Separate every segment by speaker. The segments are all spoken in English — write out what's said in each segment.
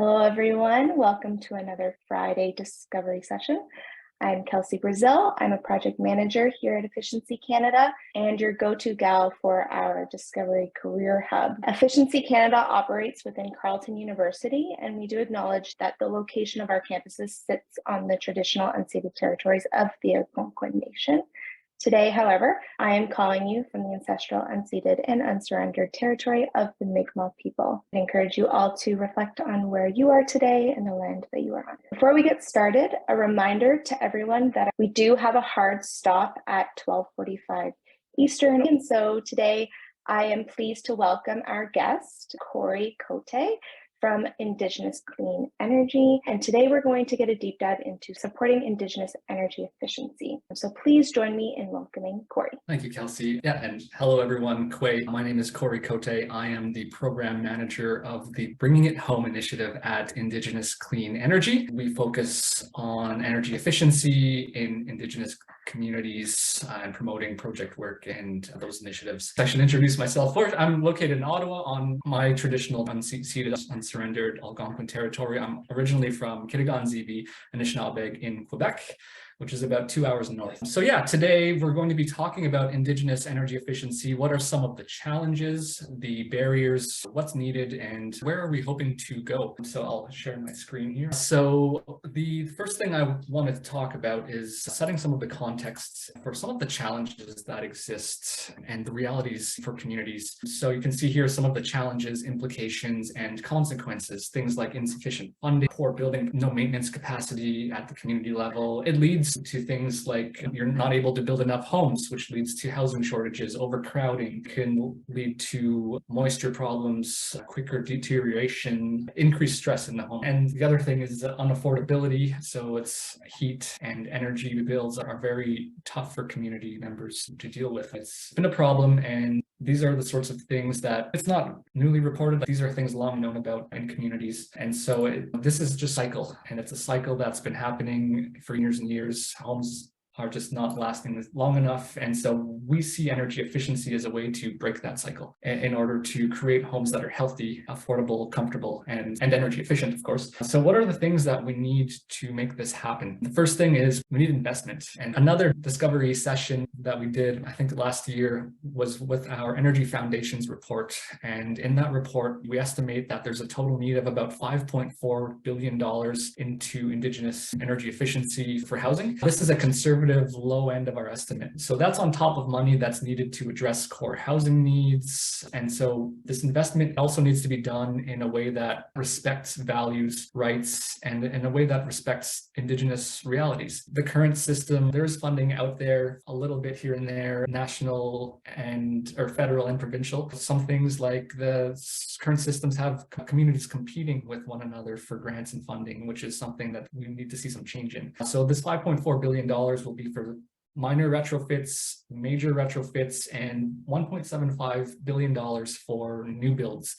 Speaker 1: Hello, everyone. Welcome to another Friday Discovery session. I'm Kelsey Brazil. I'm a project manager here at Efficiency Canada and your go-to gal for our Discovery Career Hub. Efficiency Canada operates within Carleton University, and we do acknowledge that the location of our campuses sits on the traditional unceded territories of the Algonquin Nation. Today, however, I am calling you from the ancestral, unceded, and unsurrendered territory of the Mi'kmaq people. I encourage you all to reflect on where you are today and the land that you are on. Before we get started, a reminder to everyone that we do have a hard stop at 12:45 Eastern. And so today, I am pleased to welcome our guest, Corey Cote, from Indigenous Clean Energy. And today we're going to get a deep dive into supporting Indigenous energy efficiency. So please join me in welcoming Corey.
Speaker 2: Thank you, Kelsey. Yeah, and hello everyone. My name is Corey Cote. I am the program manager of the Bringing It Home initiative at Indigenous Clean Energy. We focus on energy efficiency in Indigenous communities and promoting project work and those initiatives. I should introduce myself first. I'm located in Ottawa on my traditional unceded, unsurrendered Algonquin territory. I'm originally from Kitigan-Zibi, Anishinaabe in Quebec, which is about 2 hours north. So yeah, today we're going to be talking about Indigenous energy efficiency. What are some of the challenges, the barriers, what's needed, and where are we hoping to go? So I'll share my screen here. So the first thing I wanted to talk about is setting some of the context for some of the challenges that exist and the realities for communities. So you can see here some of the challenges, implications, and consequences, things like insufficient funding, poor building, no maintenance capacity at the community level. It leads to things like you're not able to build enough homes, which leads to housing shortages. Overcrowding can lead to moisture problems, quicker deterioration, increased stress in the home. And the other thing is unaffordability. So it's heat and energy bills are very tough for community members to deal with. It's been a problem, and these are the sorts of things that it's not newly reported. These are things long known about in communities. And so this is just a cycle, and it's a cycle that's been happening for years and years. Homes are just not lasting long enough. And so we see energy efficiency as a way to break that cycle in order to create homes that are healthy, affordable, comfortable, and energy efficient, of course. So what are the things that we need to make this happen? The first thing is we need investment. And another discovery session that we did, I think last year, was with our Energy Foundations report. And in that report, we estimate that there's a total need of about $5.4 billion into Indigenous energy efficiency for housing. This is a conservative low end of our estimate. So that's on top of money that's needed to address core housing needs. And so this investment also needs to be done in a way that respects values, rights, and in a way that respects Indigenous realities. The current system, there's funding out there a little bit here and there, national or federal and provincial. Some things like the current systems have communities competing with one another for grants and funding, which is something that we need to see some change in. So this $5.4 billion will be for minor retrofits, major retrofits, and $1.75 billion for new builds.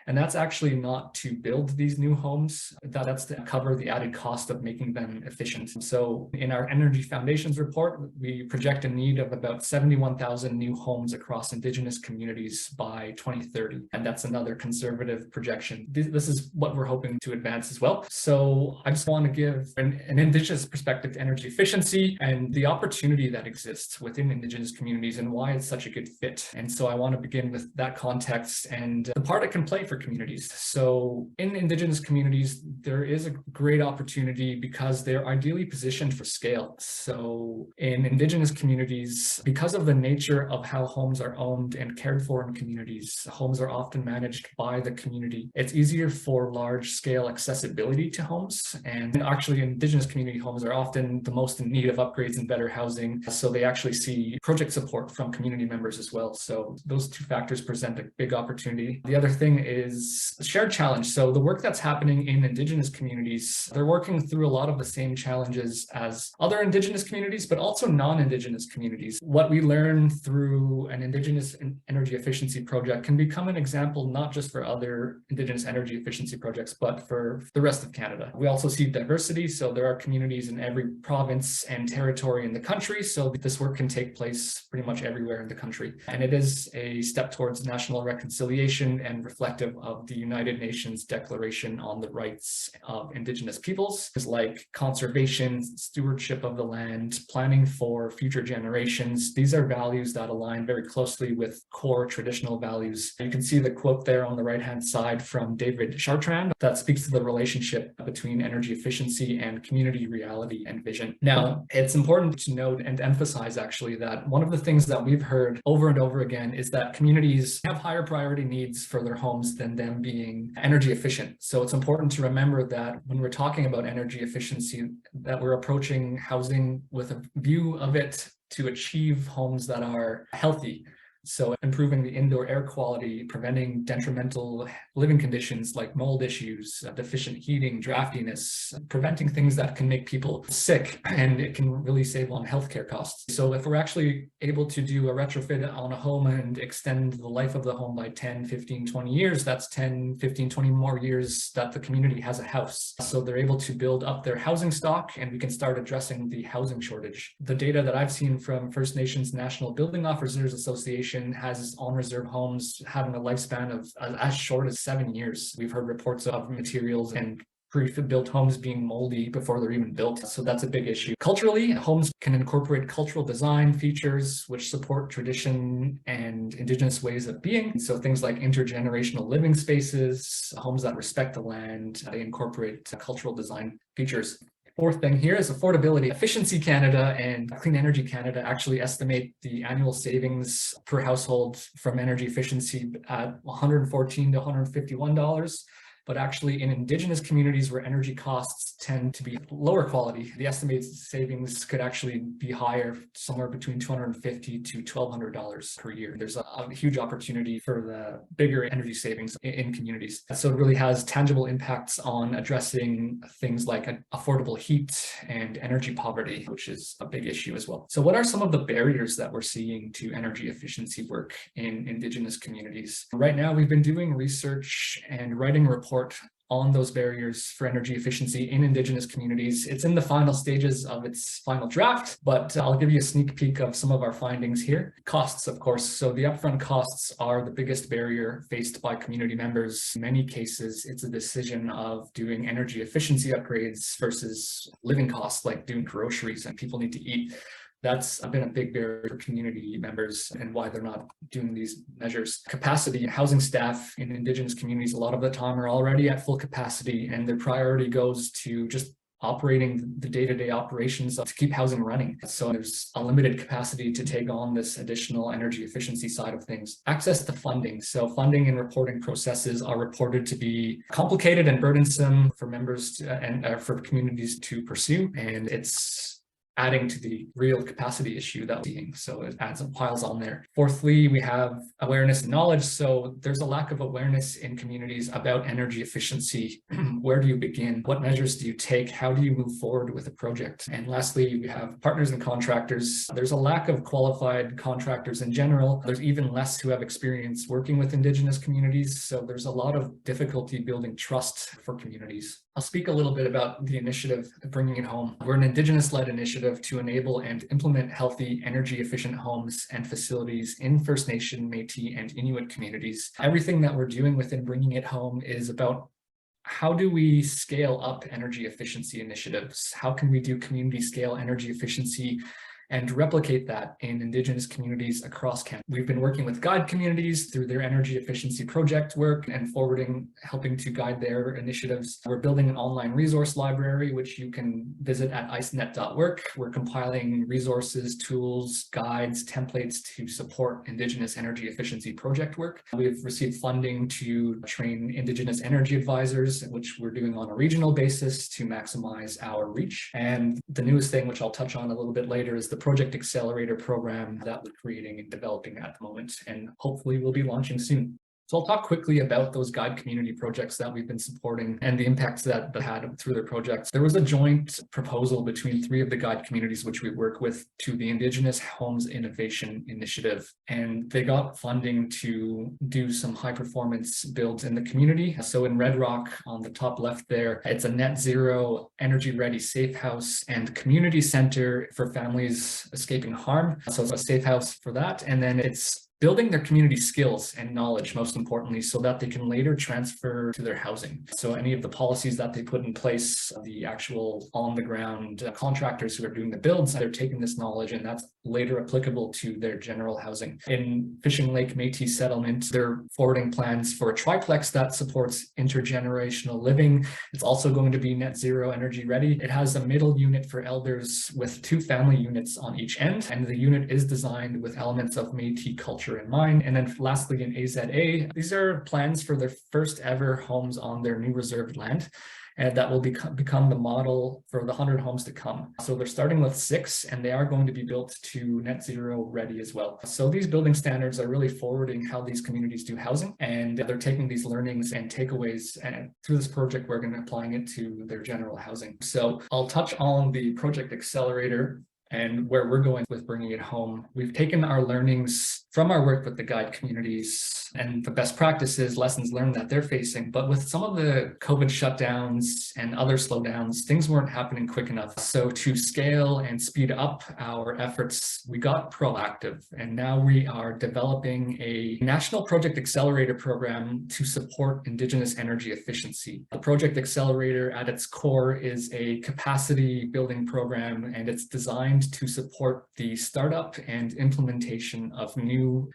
Speaker 2: And that's actually not to build these new homes, that's to cover the added cost of making them efficient. So in our Energy Foundations report, we project a need of about 71,000 new homes across Indigenous communities by 2030. And that's another conservative projection. This is what we're hoping to advance as well. So I just want to give an Indigenous perspective to energy efficiency and the opportunity that exists within Indigenous communities and why it's such a good fit. And so I want to begin with that context and the part it can play for communities. So in Indigenous communities, there is a great opportunity because they're ideally positioned for scale. So in Indigenous communities, because of the nature of how homes are owned and cared for in communities, homes are often managed by the community. It's easier for large scale accessibility to homes. And actually Indigenous community homes are often the most in need of upgrades and better housing. So they actually see project support from community members as well. So those two factors present a big opportunity. The other thing is shared challenge. So the work that's happening in Indigenous communities, they're working through a lot of the same challenges as other Indigenous communities, but also non-Indigenous communities. What we learn through an Indigenous energy efficiency project can become an example, not just for other Indigenous energy efficiency projects, but for the rest of Canada. We also see diversity. So there are communities in every province and territory in the country. So this work can take place pretty much everywhere in the country. And it is a step towards national reconciliation and reflective initiative of the United Nations Declaration on the Rights of Indigenous Peoples, like conservation, stewardship of the land, planning for future generations. These are values that align very closely with core traditional values. You can see the quote there on the right-hand side from David Chartrand that speaks to the relationship between energy efficiency and community reality and vision. Now, it's important to note and emphasize actually that one of the things that we've heard over and over again is that communities have higher priority needs for their homes than them being energy efficient. So it's important to remember that when we're talking about energy efficiency, that we're approaching housing with a view of it to achieve homes that are healthy. So improving the indoor air quality, preventing detrimental living conditions like mold issues, deficient heating, draftiness, preventing things that can make people sick, and it can really save on healthcare costs. So if we're actually able to do a retrofit on a home and extend the life of the home by 10, 15, 20 years, that's 10, 15, 20 more years that the community has a house. So they're able to build up their housing stock and we can start addressing the housing shortage. The data that I've seen from First Nations National Building Officers Association has on-reserve homes having a lifespan of as short as 7 years. We've heard reports of materials and pre-built homes being moldy before they're even built. So that's a big issue. Culturally, homes can incorporate cultural design features which support tradition and Indigenous ways of being. So things like intergenerational living spaces, homes that respect the land, they incorporate cultural design features. Fourth thing here is affordability. Efficiency Canada and Clean Energy Canada actually estimate the annual savings per household from energy efficiency at $114 to $151. But actually in Indigenous communities where energy costs tend to be lower quality, the estimated savings could actually be higher, somewhere between $250 to $1,200 per year. There's a huge opportunity for the bigger energy savings in communities. So it really has tangible impacts on addressing things like affordable heat and energy poverty, which is a big issue as well. So what are some of the barriers that we're seeing to energy efficiency work in Indigenous communities? Right now, we've been doing research and writing reports on those barriers for energy efficiency in Indigenous communities. It's in the final stages of its final draft, but I'll give you a sneak peek of some of our findings here. Costs, of course. So the upfront costs are the biggest barrier faced by community members. In many cases, it's a decision of doing energy efficiency upgrades versus living costs like doing groceries, and people need to eat. That's been a big barrier for community members and why they're not doing these measures. Capacity. Housing staff in Indigenous communities a lot of the time are already at full capacity, and their priority goes to just operating the day-to-day operations to keep housing running. So there's a limited capacity to take on this additional energy efficiency side of things. Access to funding. So funding and reporting processes are reported to be complicated and burdensome for members and for communities to pursue, and it's adding to the real capacity issue that we're seeing. So it adds and piles on there. Fourthly, we have awareness and knowledge. So there's a lack of awareness in communities about energy efficiency. Where do you begin? What measures do you take? How do you move forward with a project? And lastly, we have partners and contractors. There's a lack of qualified contractors in general. There's even less who have experience working with Indigenous communities. So there's a lot of difficulty building trust for communities. I'll speak a little bit about the initiative, Bringing It Home. We're an Indigenous-led initiative to enable and implement healthy, energy-efficient homes and facilities in First Nation, Metis, and Inuit communities. Everything that we're doing within Bringing It Home is about how do we scale up energy efficiency initiatives? How can we do community scale energy efficiency and replicate that in Indigenous communities across Canada? We've been working with guide communities through their energy efficiency project work and helping to guide their initiatives. We're building an online resource library, which you can visit at icenet.work. We're compiling resources, tools, guides, templates to support Indigenous energy efficiency project work. We've received funding to train Indigenous energy advisors, which we're doing on a regional basis to maximize our reach. And the newest thing, which I'll touch on a little bit later, is the Project Accelerator program that we're creating and developing at the moment, and hopefully we'll be launching soon. So I'll talk quickly about those guide community projects that we've been supporting and the impacts that they had through their projects. There was a joint proposal between 3 of the guide communities which we work with to the Indigenous Homes Innovation Initiative, and they got funding to do some high performance builds in the community. So in Red Rock on the top left there, it's a net zero energy ready safe house and community center for families escaping harm. So it's a safe house for that. And then it's building their community skills and knowledge, most importantly, so that they can later transfer to their housing. So any of the policies that they put in place, the actual on-the-ground contractors who are doing the builds, they're taking this knowledge and that's later applicable to their general housing. In Fishing Lake Metis settlement, they're forwarding plans for a triplex that supports intergenerational living. It's also going to be net zero energy ready. It has a middle unit for elders with 2 family units on each end, and the unit is designed with elements of Métis culture in mind. And then lastly, in AZA, these are plans for their first ever homes on their new reserved land, and that will become the model for the 100 homes to come. So they're starting with 6, and they are going to be built to net zero ready as well. So these building standards are really forwarding how these communities do housing, and they're taking these learnings and takeaways, and through this project, we're going to be applying it to their general housing. So I'll touch on the project Accelerator and where we're going with bringing it home. We've taken our learnings from our work with the guide communities and the best practices, lessons learned that they're facing. But with some of the COVID shutdowns and other slowdowns, things weren't happening quick enough. So to scale and speed up our efforts, we got proactive. And now we are developing a national project accelerator program to support Indigenous energy efficiency. The project accelerator at its core is a capacity building program, and it's designed to support the startup and implementation of new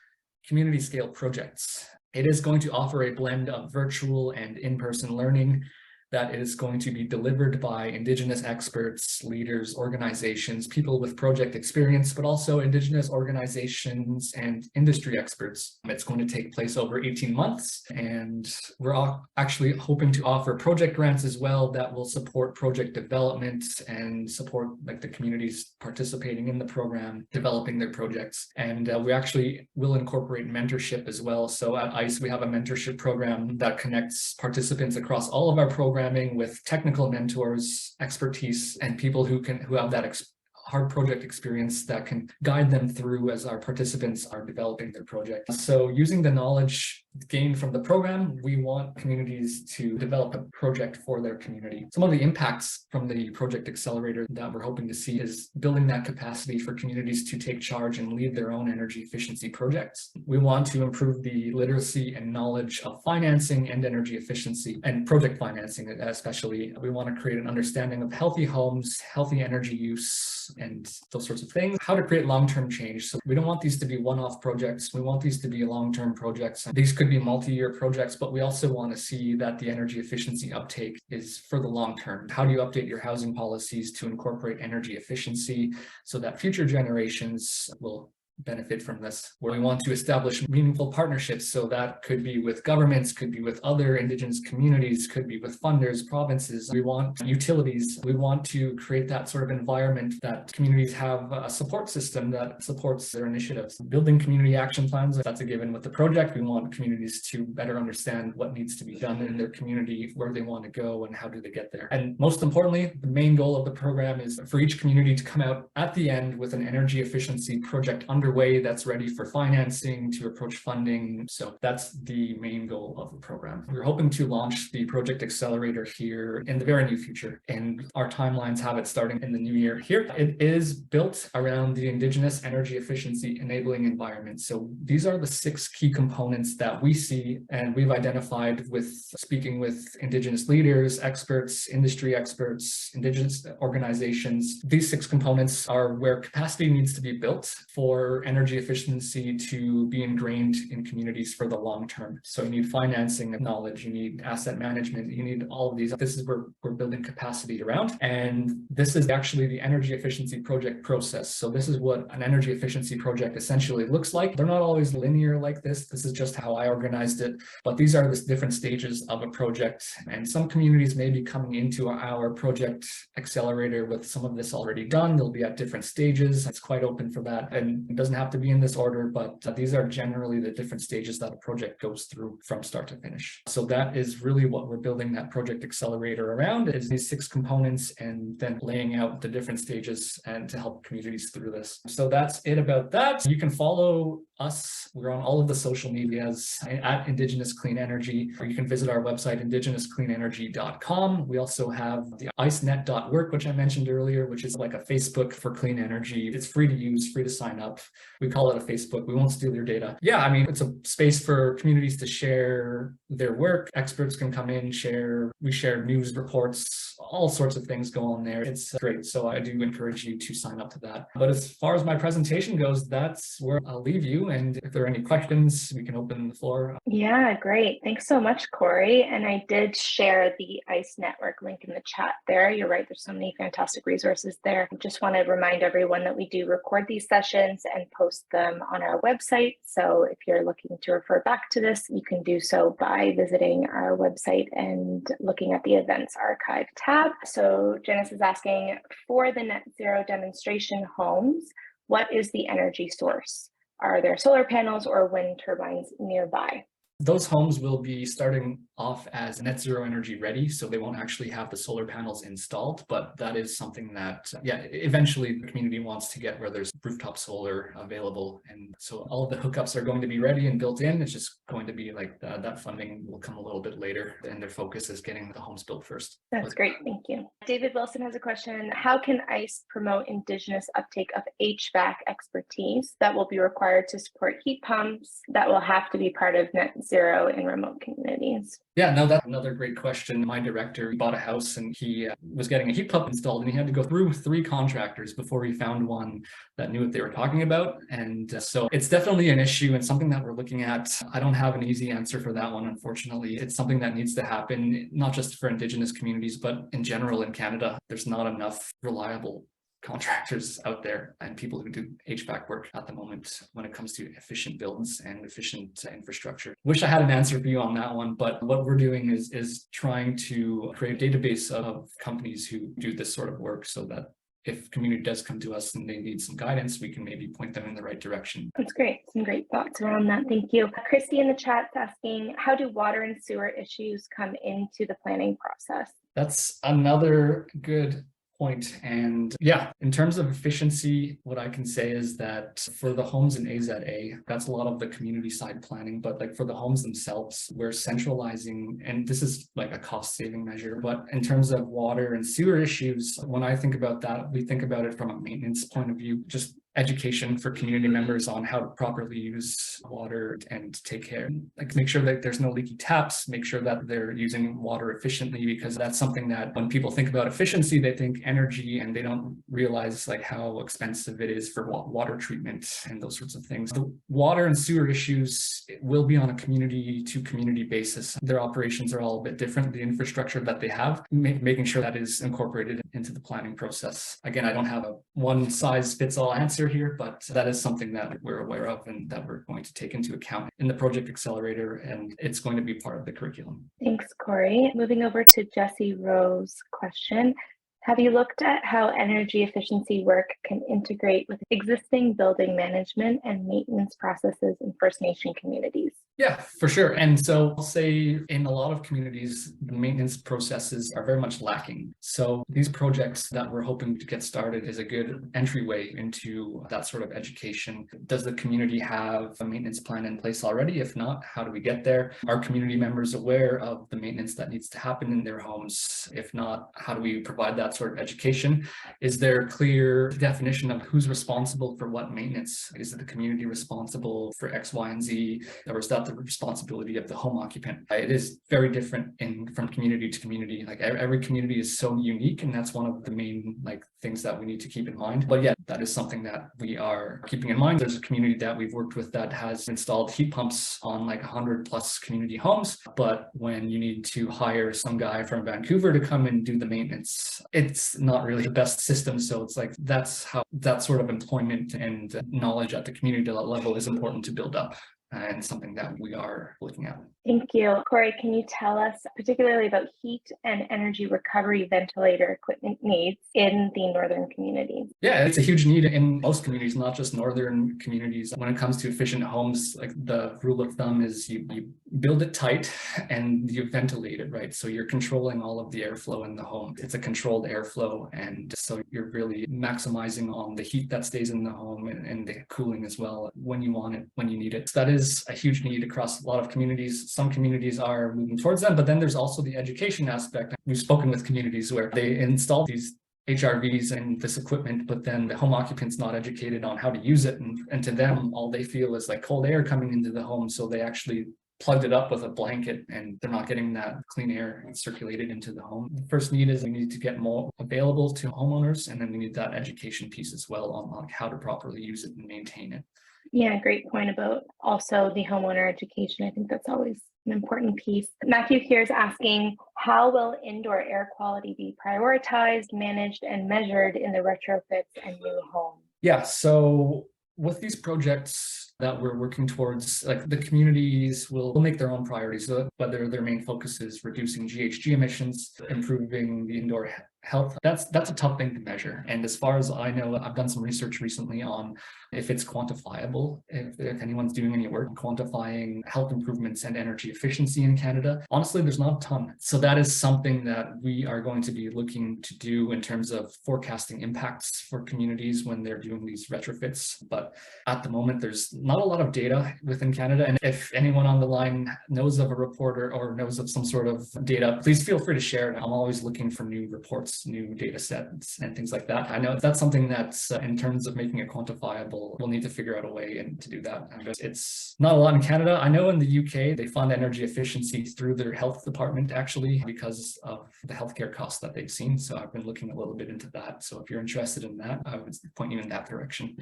Speaker 2: community scale projects. It is going to offer a blend of virtual and in-person learning that is going to be delivered by Indigenous experts, leaders, organizations, people with project experience, but also Indigenous organizations and industry experts. It's going to take place over 18 months, and we're actually hoping to offer project grants as well that will support project development and support like the communities participating in the program, developing their projects. And we actually will incorporate mentorship as well. So at ICE, we have a mentorship program that connects participants across all of our programs with technical mentors, expertise, and people who have that hard project experience that can guide them through as our participants are developing their project. So using the knowledge gained from the program, we want communities to develop a project for their community. Some of the impacts from the project accelerator that we're hoping to see is building that capacity for communities to take charge and lead their own energy efficiency projects. We want to improve the literacy and knowledge of financing and energy efficiency and project financing especially. We want to create an understanding of healthy homes, healthy energy use, and those sorts of things. How to create long-term change. So we don't want these to be one-off projects. We want these to be long-term projects. These could be multi-year projects, but we also want to see that the energy efficiency uptake is for the long term. How do you update your housing policies to incorporate energy efficiency so that future generations will benefit from this? Where we want to establish meaningful partnerships, so that could be with governments, could be with other Indigenous communities, could be with funders, provinces. We want utilities. We want to create that sort of environment that communities have a support system that supports their initiatives. Building community action plans, that's a given with the project. We want communities to better understand what needs to be done in their community, where they want to go, and how do they get there. And most importantly, the main goal of the program is for each community to come out at the end with an energy efficiency project underway that's ready for financing, to approach funding. So that's the main goal of the program. We're hoping to launch the Project Accelerator here in the very near future, and our timelines have it starting in the new year here. It is built around the Indigenous energy efficiency enabling environment. So these are the 6 key components that we see and we've identified with speaking with Indigenous leaders, experts, industry experts, Indigenous organizations. These 6 components are where capacity needs to be built for energy efficiency to be ingrained in communities for the long term. So you need financing and knowledge, you need asset management, you need all of these. This is where we're building capacity around. And this is actually the energy efficiency project process. So this is what an energy efficiency project essentially looks like. They're not always linear like this. This is just how I organized it. But these are the different stages of a project. And some communities may be coming into our project accelerator with some of this already done. They'll be at different stages. It's quite open for that. And it doesn't have to be in this order, but these are generally the different stages that a project goes through from start to finish. So that is really what we're building that project accelerator around, is these 6 components, and then laying out the different stages and to help communities through this. So that's it about that. You can follow us, we're on all of the social medias at Indigenous Clean Energy, or you can visit our website, indigenouscleanenergy.com. We also have the icenet.work, which I mentioned earlier, which is like a Facebook for clean energy. It's free to use, free to sign up. We call it a Facebook. We won't steal your data. Yeah, I mean, it's a space for communities to share their work. Experts can come in, share. We share news reports, all sorts of things go on there. It's great. So I do encourage you to sign up to that. But as far as my presentation goes, that's where I'll leave you. And if there are any questions, we can open the floor.
Speaker 1: Yeah, great. Thanks so much, Corey. And I did share the ICE network link in the chat there. You're right. There's so many fantastic resources there. I just want to remind everyone that we do record these sessions and post them on our website. So if you're looking to refer back to this, you can do so by visiting our website and looking at the events archive tab. So Janice is asking, for the net zero demonstration homes, what is the energy source? Are there solar panels or wind turbines nearby?
Speaker 2: Those homes will be starting off as net zero energy ready, so they won't actually have the solar panels installed, but that is something that, yeah, eventually the community wants to get where there's rooftop solar available. And so all of the hookups are going to be ready and built in. It's just going to be like that funding will come a little bit later, and their focus is getting the homes built first.
Speaker 1: That's great. Thank you. David Wilson has a question. How can ICE promote Indigenous uptake of HVAC expertise that will be required to support heat pumps that will have to be part of net zero in remote communities?
Speaker 2: Yeah, no, that's another great question. My director bought a house and he was getting a heat pump installed, and he had to go through 3 contractors before he found one that knew what they were talking about. And so it's definitely an issue and something that we're looking at. I don't have an easy answer for that one, unfortunately. It's something that needs to happen, not just for Indigenous communities, but in general in Canada. There's not enough reliable contractors out there and people who do HVAC work at the moment when it comes to efficient builds and efficient infrastructure. Wish I had an answer for you on that one, but what we're doing is trying to create a database of companies who do this sort of work so that if community does come to us and they need some guidance, we can maybe point them in the right direction.
Speaker 1: That's great. Some great thoughts around that. Thank you. Christy in the chat's asking, how do water and sewer issues come into the planning process?
Speaker 2: That's another good point. And yeah, in terms of efficiency, what I can say is that for the homes in AZA, that's a lot of the community side planning, but like for the homes themselves, we're centralizing, and this is like a cost saving measure. But in terms of water and sewer issues, when I think about that, we think about it from a maintenance point of view, just education for community members on how to properly use water and take care, like make sure that there's no leaky taps, make sure that they're using water efficiently, because that's something that when people think about efficiency, they think energy and they don't realize like how expensive it is for water treatment and those sorts of things. The water and sewer issues will be on a community to community basis. Their operations are all a bit different. The infrastructure that they have, making sure that is incorporated into the planning process. Again, I don't have a one size fits all answer here, but that is something that we're aware of and that we're going to take into account in the project Accelerator, and it's going to be part of the curriculum.
Speaker 1: Thanks, Corey. Moving over to Jesse Rowe's question. Have you looked at how energy efficiency work can integrate with existing building management and maintenance processes in First Nation communities?
Speaker 2: Yeah, for sure. And so I'll say in a lot of communities, the maintenance processes are very much lacking. So these projects that we're hoping to get started is a good entryway into that sort of education. Does the community have a maintenance plan in place already? If not, how do we get there? Are community members aware of the maintenance that needs to happen in their homes? If not, how do we provide that sort of education? Is there a clear definition of who's responsible for what maintenance? Is it the community responsible for X, Y, and Z? Or is that the responsibility of the home occupant? It is very different from community to community. Like every community is so unique, and that's one of the main things that we need to keep in mind. But yeah, that is something that we are keeping in mind. There's a community that we've worked with that has installed heat pumps on 100+ community homes, but when you need to hire some guy from Vancouver to come and do the maintenance, it's not really the best system. So it's like that's how that sort of employment and knowledge at the community level is important to build up, and something that we are looking at.
Speaker 1: Thank you. Corey, can you tell us particularly about heat and energy recovery ventilator equipment needs in the northern communities?
Speaker 2: Yeah, it's a huge need in most communities, not just northern communities. When it comes to efficient homes, like the rule of thumb is you build it tight and you ventilate it, right? So you're controlling all of the airflow in the home. It's a controlled airflow. And so you're really maximizing on the heat that stays in the home and the cooling as well when you want it, when you need it. So that is a huge need across a lot of communities. Some communities are moving towards them, but then there's also the education aspect. We've spoken with communities where they install these HRVs and this equipment, but then the home occupant's not educated on how to use it. And to them, all they feel is like cold air coming into the home. So they actually plugged it up with a blanket and they're not getting that clean air circulated into the home. The first need is we need to get more available to homeowners. And then we need that education piece as well on like how to properly use it and maintain it.
Speaker 1: Yeah, great point about also the homeowner education. I think that's always an important piece. Matthew here is asking, how will indoor air quality be prioritized, managed, and measured in the retrofits and new homes?
Speaker 2: Yeah, so with these projects that we're working towards, like the communities will make their own priorities, so whether their main focus is reducing GHG emissions, improving the indoor health. That's a tough thing to measure. And as far as I know, I've done some research recently on if it's quantifiable, if anyone's doing any work quantifying health improvements and energy efficiency in Canada. Honestly, there's not a ton. So that is something that we are going to be looking to do in terms of forecasting impacts for communities when they're doing these retrofits. But at the moment, there's not a lot of data within Canada. And if anyone on the line knows of a reporter or knows of some sort of data, please feel free to share it. I'm always looking for new reports, new data sets and things like that. I know that's something that's in terms of making it quantifiable, we'll need to figure out a way to do that. It's not a lot in Canada. I know in the UK, they fund energy efficiency through their health department actually because of the healthcare costs that they've seen. So I've been looking a little bit into that. So if you're interested in that, I would point you in that direction.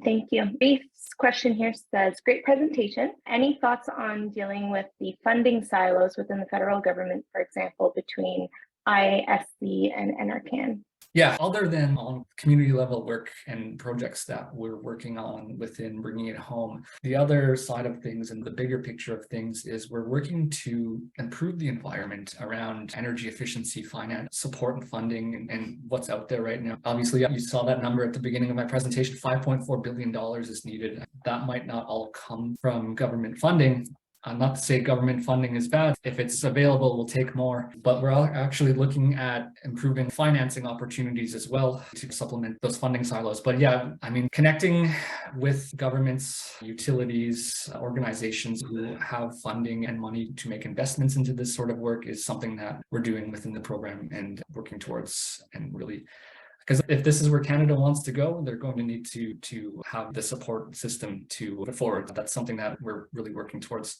Speaker 1: Thank you. Reef's question here says, great presentation. Any thoughts on dealing with the funding silos within the federal government, for example, between ISC and NRCan?
Speaker 2: Yeah, other than on community level work and projects that we're working on within bringing it home, the other side of things and the bigger picture of things is we're working to improve the environment around energy efficiency, finance, support and funding and what's out there right now. Obviously, you saw that number at the beginning of my presentation, $5.4 billion is needed. That might not all come from government funding. Not to say government funding is bad. If it's available, we'll take more. But we're actually looking at improving financing opportunities as well to supplement those funding silos. But yeah, I mean, connecting with governments, utilities, organizations who have funding and money to make investments into this sort of work is something that we're doing within the program and working towards, and really, because if this is where Canada wants to go, they're going to need to have the support system to put forward. That's something that we're really working towards.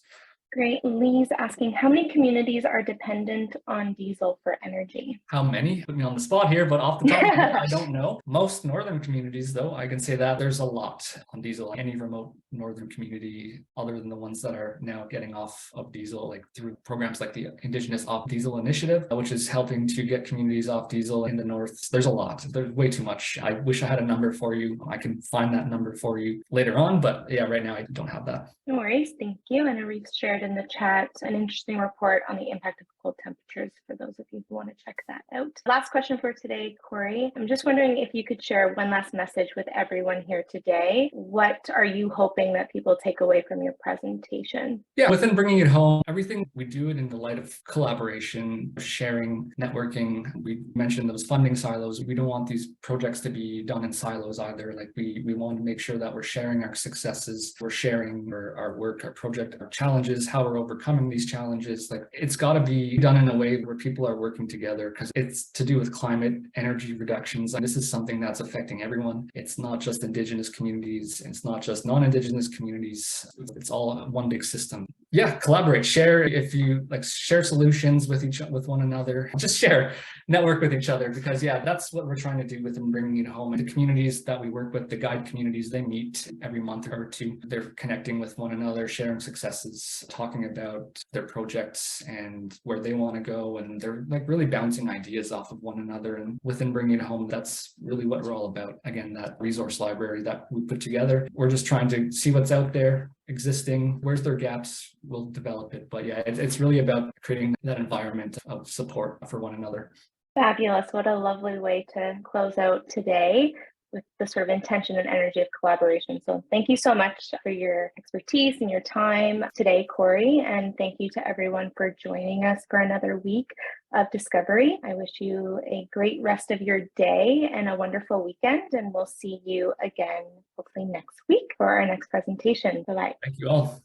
Speaker 1: Great. Lee's asking, how many communities are dependent on diesel for energy?
Speaker 2: How many? Put me on the spot here, but off the top of my head, I don't know. Most northern communities, though, I can say that there's a lot on diesel. Any remote northern community, other than the ones that are now getting off of diesel, like through programs like the Indigenous Off Diesel Initiative, which is helping to get communities off diesel in the north. There's a lot. There's way too much. I wish I had a number for you. I can find that number for you later on, but yeah, right now I don't have that.
Speaker 1: No worries. Thank you. And Arif shared in the chat an interesting report on the impact of cold temperatures for those of you who want to check that out. Last question for today, Corey. I'm just wondering if you could share one last message with everyone here today. What are you hoping that people take away from your presentation?
Speaker 2: Yeah, within bringing it home, everything we do it in the light of collaboration, sharing, networking. We mentioned those funding silos. We don't want these projects to be done in silos either. Like we want to make sure that we're sharing our successes, we're sharing our work, our project, our challenges, how we're overcoming these challenges. Like it's got to be done in a way where people are working together, because it's to do with climate, energy reductions. And this is something that's affecting everyone. It's not just Indigenous communities. It's not just non-Indigenous communities. It's all one big system. Yeah, collaborate, share. If you like, share solutions with one another, just share, network with each other, because yeah, that's what we're trying to do within bringing it home. And the communities that we work with, the guide communities, they meet every month or two. They're connecting with one another, sharing successes, talking about their projects and where they want to go. And they're like really bouncing ideas off of one another. And within bringing it home, that's really what we're all about. Again, that resource library that we put together, we're just trying to see what's out there, existing, where's there gaps, we'll develop it. But yeah, it's really about creating that environment of support for one another.
Speaker 1: Fabulous. What a lovely way to close out today. with the sort of intention and energy of collaboration. So thank you so much for your expertise and your time today, Corey. And thank you to everyone for joining us for another week of discovery. I wish you a great rest of your day and a wonderful weekend. And we'll see you again, hopefully next week for our next presentation. Bye-bye.
Speaker 2: Thank you all.